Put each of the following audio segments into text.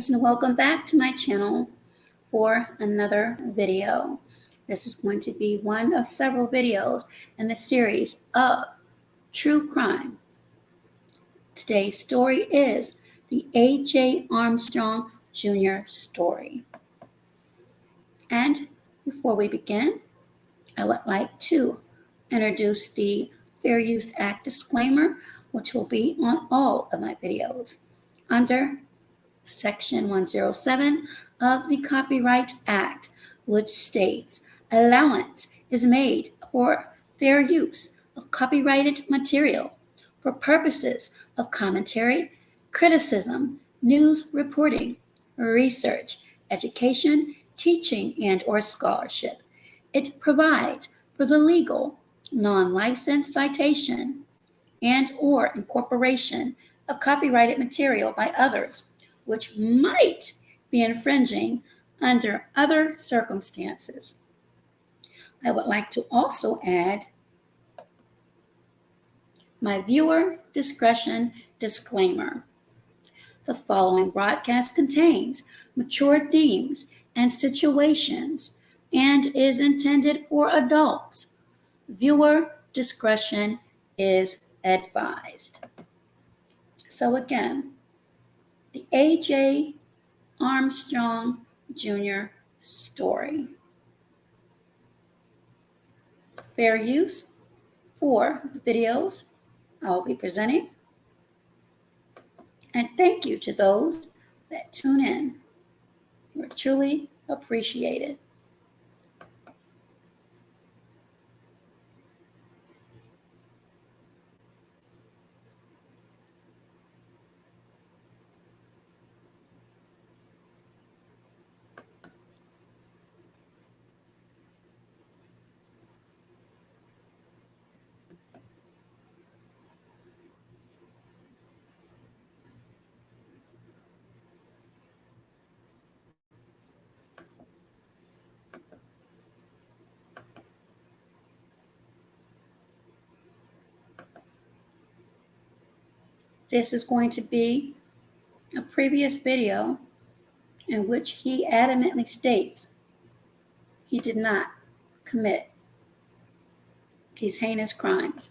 Greetings and welcome back to my channel for another video. This is going to be one of several videos in the series of true crime. Today's story is the A.J. Armstrong Jr. story. And before we begin, I would like to introduce the Fair Use Act disclaimer, which will be on all of my videos under Section 107 of the Copyright Act, which states allowance is made for fair use of copyrighted material for purposes of commentary, criticism, news reporting, research, education, teaching, and/or scholarship. It provides for the legal, non-licensed citation and/or incorporation of copyrighted material by others, which might be infringing under other circumstances. I would like to also add my viewer discretion disclaimer. The following broadcast contains mature themes and situations and is intended for adults. Viewer discretion is advised. So again, the A.J. Armstrong Jr. story. Fair use for the videos I'll be presenting. And thank you to those that tune in. You're truly appreciated. This is going to be a previous video in which he adamantly states he did not commit these heinous crimes.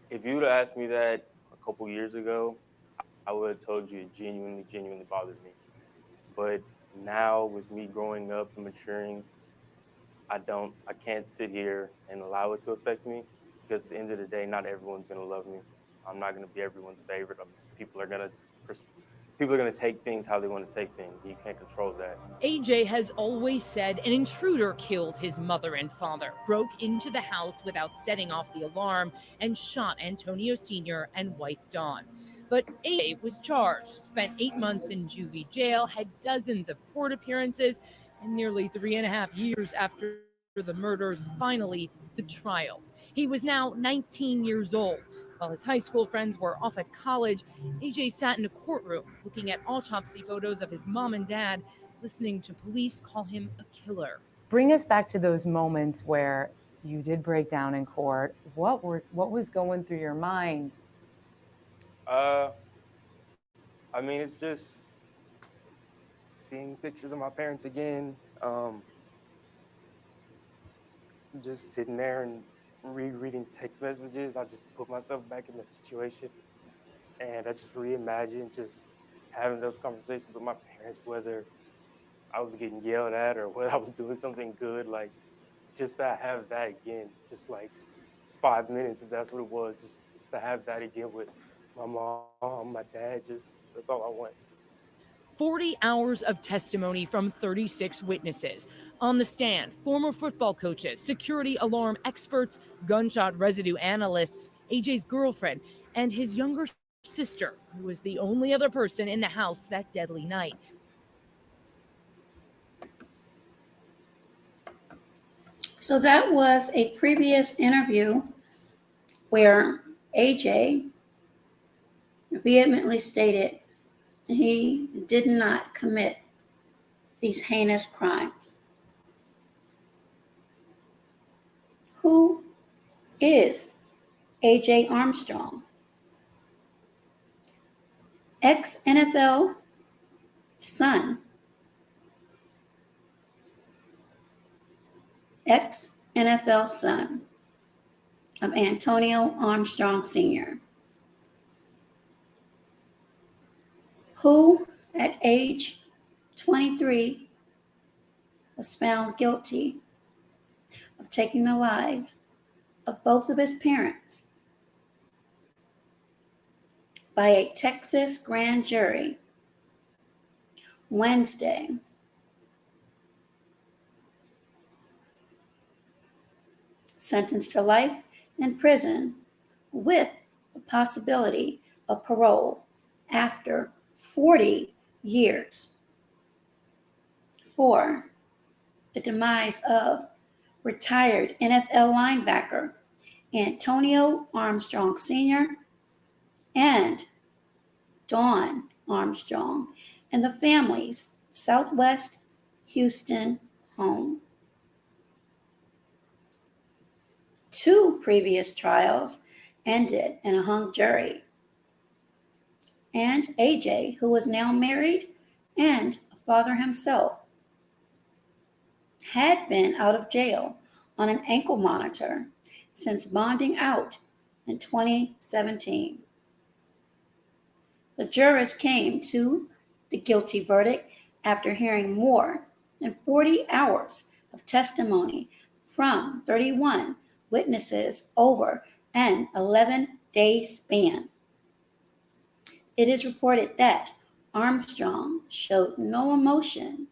If you would have asked me that a couple years ago, I would have told you it genuinely bothered me. But now with me growing up and maturing, I can't sit here and allow it to affect me, because at the end of the day, not everyone's going to love me. I'm not going to be everyone's favorite. People are going to take things how they want to take things. You can't control that. AJ has always said an intruder killed his mother and father, broke into the house without setting off the alarm, and shot Antonio Sr. and wife Dawn. But AJ was charged, spent 8 months in juvie jail, had dozens of court appearances, and nearly 3.5 years after the murders, finally, the trial. He was now 19 years old. While his high school friends were off at college, AJ sat in a courtroom looking at autopsy photos of his mom and dad, listening to police call him a killer. Bring us back to those moments where you did break down in court. What was going through your mind? I mean, it's just seeing pictures of my parents again, just sitting there and rereading text messages. I just put myself back in the situation, and I just reimagined just having those conversations with my parents, whether I was getting yelled at or whether I was doing something good. Like, just to have that again, just like 5 minutes, if that's what it was, just to have that again with my mom, my dad, that's all I want. 40 hours of testimony from 36 witnesses. On the stand, former football coaches, security alarm experts, gunshot residue analysts, AJ's girlfriend, and his younger sister, who was the only other person in the house that deadly night. So that was a previous interview where AJ vehemently stated he did not commit these heinous crimes. Who is AJ Armstrong? Ex-NFL son. Ex-NFL son of Antonio Armstrong Sr., who at age 23 was found guilty of taking the lives of both of his parents by a Texas grand jury Wednesday. Sentenced to life in prison with the possibility of parole after 40 years for the demise of retired NFL linebacker Antonio Armstrong Sr. and Dawn Armstrong in the family's Southwest Houston home. 2 previous trials ended in a hung jury, and AJ, who was now married and a father himself, had been out of jail on an ankle monitor since bonding out in 2017. The jurors came to the guilty verdict after hearing more than 40 hours of testimony from 31 witnesses over an 11-day span. It is reported that Armstrong showed no emotion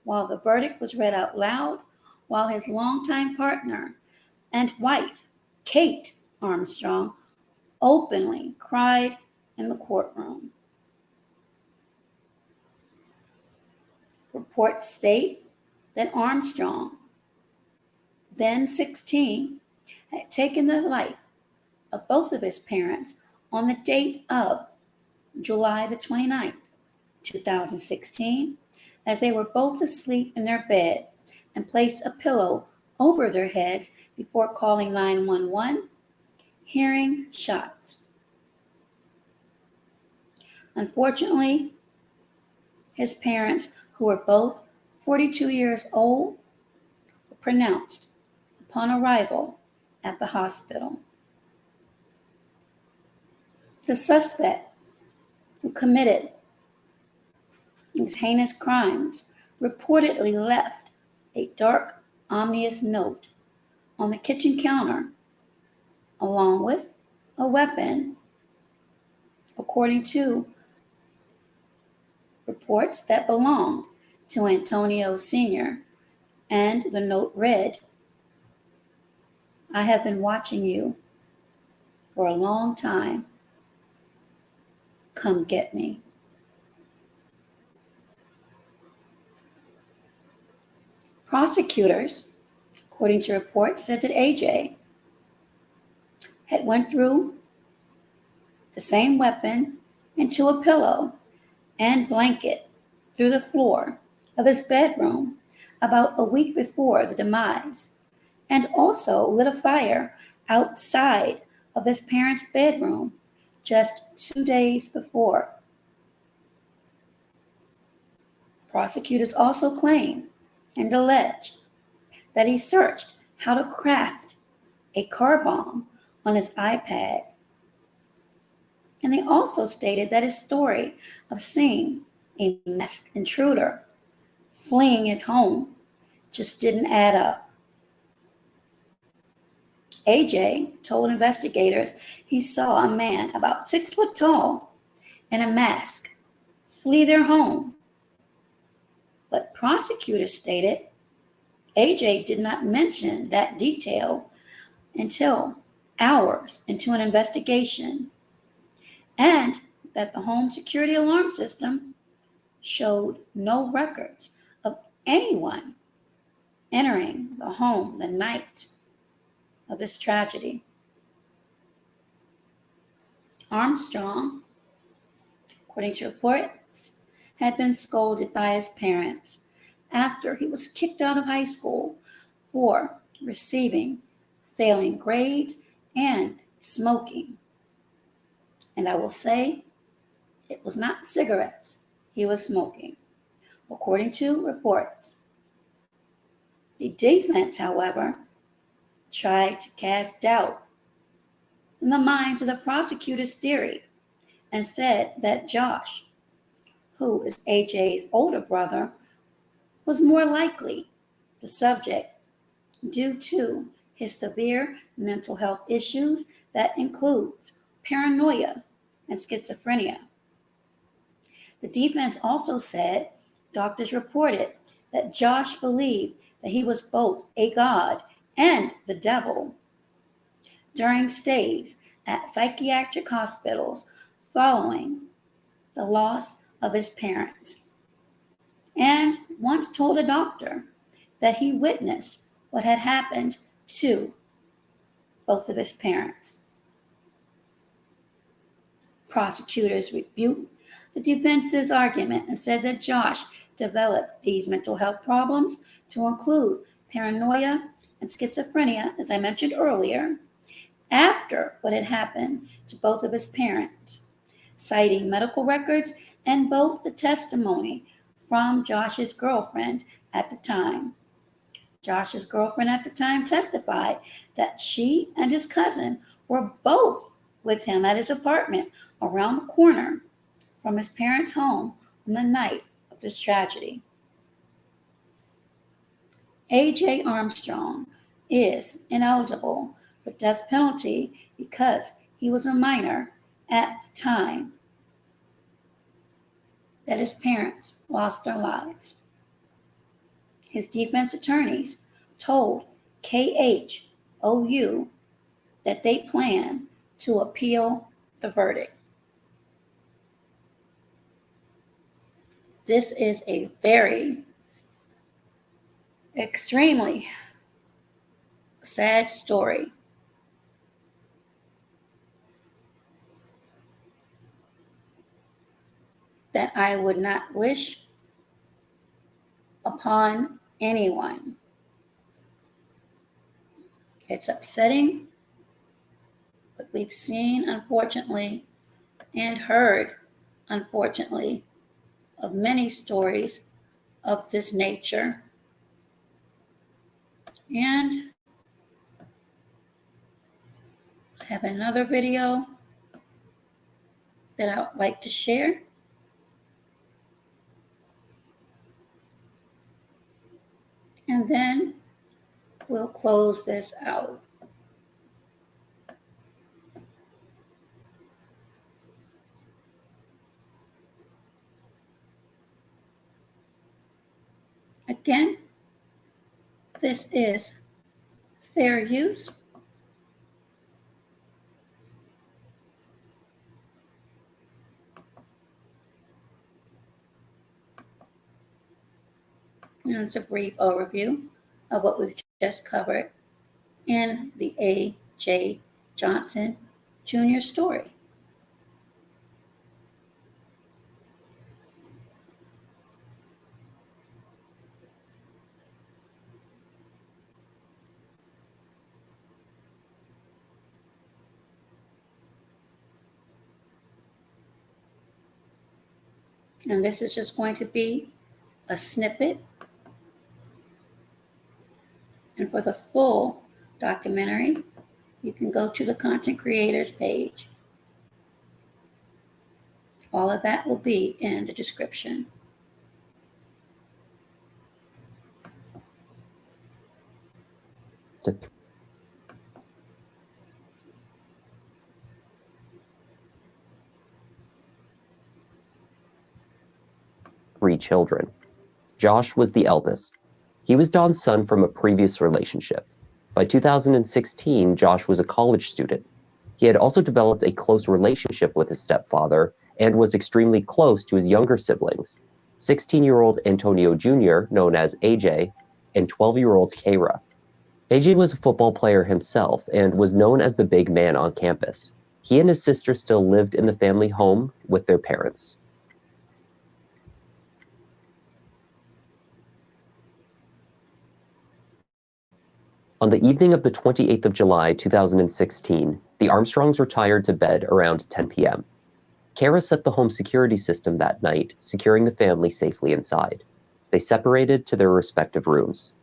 while the verdict was read out loud, while his longtime partner and wife, Kate Armstrong, openly cried in the courtroom. Reports state that Armstrong, then 16, had taken the life of both of his parents on the date of July the 29th, 2016, as they were both asleep in their bed, and placed a pillow over their heads before calling 911, hearing shots. Unfortunately, his parents, who were both 42 years old, were pronounced upon arrival at the hospital. The suspect who committed these heinous crimes reportedly left a dark, ominous note on the kitchen counter, along with a weapon, according to reports that belonged to Antonio Sr., and the note read, "I have been watching you for a long time. Come get me." Prosecutors, according to reports, said that AJ had went through the same weapon into a pillow and blanket through the floor of his bedroom about a week before the demise, and also lit a fire outside of his parents' bedroom just 2 days before. Prosecutors also claimed and alleged that he searched how to craft a car bomb on his iPad. And they also stated that his story of seeing a masked intruder fleeing his home just didn't add up. AJ told investigators he saw a man about 6 foot tall in a mask flee their home. But prosecutors stated AJ did not mention that detail until hours into an investigation, and that the home security alarm system showed no records of anyone entering the home the night of this tragedy. Armstrong, according to reports, had been scolded by his parents after he was kicked out of high school for receiving failing grades and smoking. And I will say, it was not cigarettes he was smoking, according to reports. The defense, however, tried to cast doubt in the minds of the prosecutor's theory and said that Josh, who is AJ's older brother, was more likely the subject due to his severe mental health issues that includes paranoia and schizophrenia. The defense also said doctors reported that Josh believed that he was both a god and the devil during stays at psychiatric hospitals following the loss of his parents, and once told a doctor that he witnessed what had happened to both of his parents. Prosecutors rebuked the defense's argument and said that Josh developed these mental health problems to include paranoia and schizophrenia, as I mentioned earlier, after what had happened to both of his parents, citing medical records and both the testimony from Josh's girlfriend at the time. Josh's girlfriend at the time testified that she and his cousin were both with him at his apartment around the corner from his parents' home on the night of this tragedy. AJ Armstrong is ineligible for death penalty because he was a minor at the time that his parents lost their lives. His defense attorneys told KHOU that they plan to appeal the verdict. This is a very, extremely sad story. That I would not wish upon anyone. It's upsetting, but we've seen, unfortunately, and heard, unfortunately, of many stories of this nature. And I have another video that I would like to share. And then we'll close this out. Again, this is fair use. And it's a brief overview of what we've just covered in the A.J. Johnson Jr. story. And this is just going to be a snippet. And for the full documentary, you can go to the content creators page. All of that will be in the description. Three children. Josh was the eldest. He was Don's son from a previous relationship. By 2016, Josh was a college student. He had also developed a close relationship with his stepfather and was extremely close to his younger siblings, 16-year-old Antonio Jr., known as AJ, and 12-year-old Kara. AJ was a football player himself and was known as the big man on campus. He and his sister still lived in the family home with their parents. On the evening of the 28th of July, 2016, the Armstrongs retired to bed around 10 p.m. Kara set the home security system that night, securing the family safely inside. They separated to their respective rooms.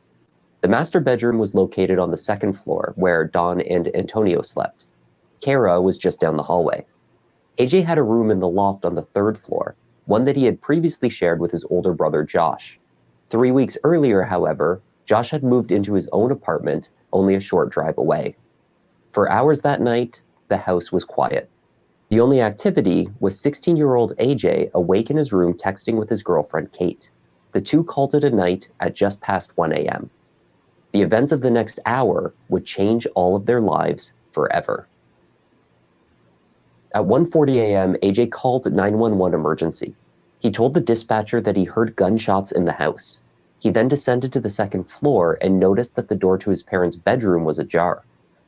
The master bedroom was located on the second floor, where Don and Antonio slept. Kara was just down the hallway. AJ had a room in the loft on the third floor, one that he had previously shared with his older brother, Josh. 3 weeks earlier, however, Josh had moved into his own apartment only a short drive away. For hours that night, the house was quiet. The only activity was 16-year-old AJ awake in his room texting with his girlfriend, Kate. The two called it a night at just past 1 a.m. The events of the next hour would change all of their lives forever. At 1:40 a.m., AJ called 911 emergency. He told the dispatcher that he heard gunshots in the house. He then descended to the second floor and noticed that the door to his parents' bedroom was ajar.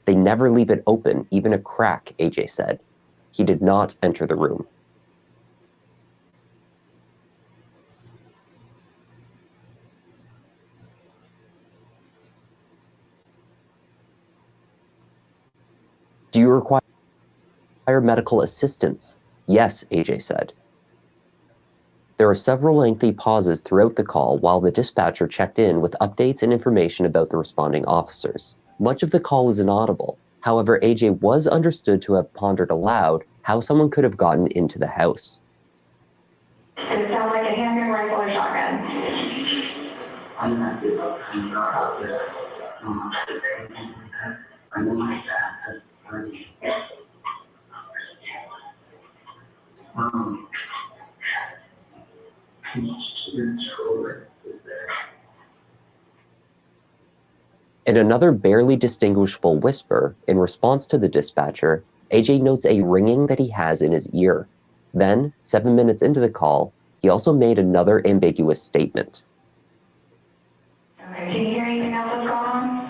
They never leave it open, even a crack, AJ said. He did not enter the room. Do you require medical assistance? Yes, AJ said. There were several lengthy pauses throughout the call while the dispatcher checked in with updates and information about the responding officers. Much of the call is inaudible. However, AJ was understood to have pondered aloud how someone could have gotten into the house. Does it sound like a handgun, rifle, or shotgun? I'm not out there. I know my dad has already. In another barely distinguishable whisper, in response to the dispatcher, AJ notes a ringing that he has in his ear. Then, 7 minutes into the call, he also made another ambiguous statement. Okay, can you hear anything else that's going on?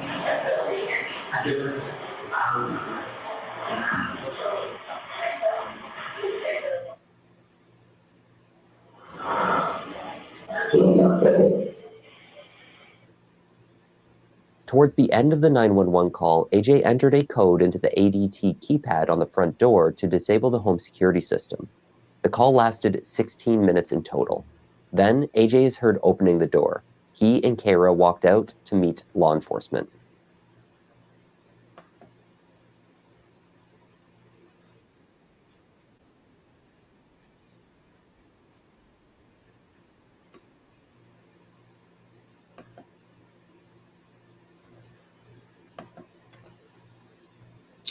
Towards the end of the 911 call, AJ entered a code into the ADT keypad on the front door to disable the home security system. The call lasted 16 minutes in total. Then, AJ is heard opening the door. He and Kara walked out to meet law enforcement.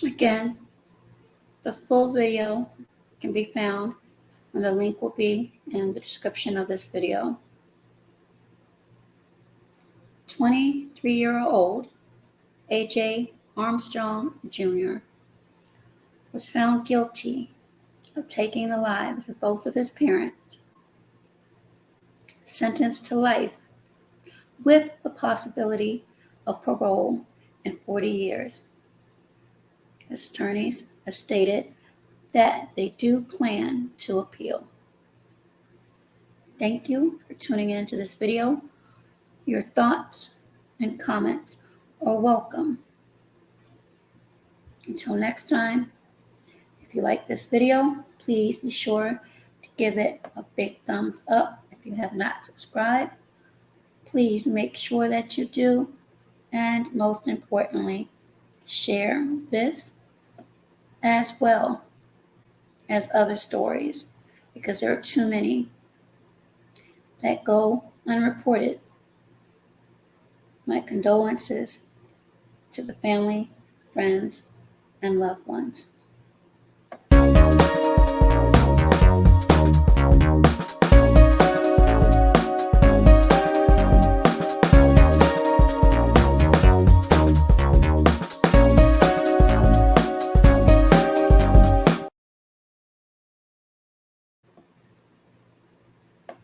Again, the full video can be found, and the link will be in the description of this video. 23-year-old AJ Armstrong Jr. was found guilty of taking the lives of both of his parents, sentenced to life with the possibility of parole in 40 years. His attorneys have stated that they do plan to appeal. Thank you for tuning into this video. Your thoughts and comments are welcome. Until next time, if you like this video, please be sure to give it a big thumbs up. If you have not subscribed, please make sure that you do. And most importantly, share this as well as other stories, because there are too many that go unreported. My condolences to the family, friends, and loved ones.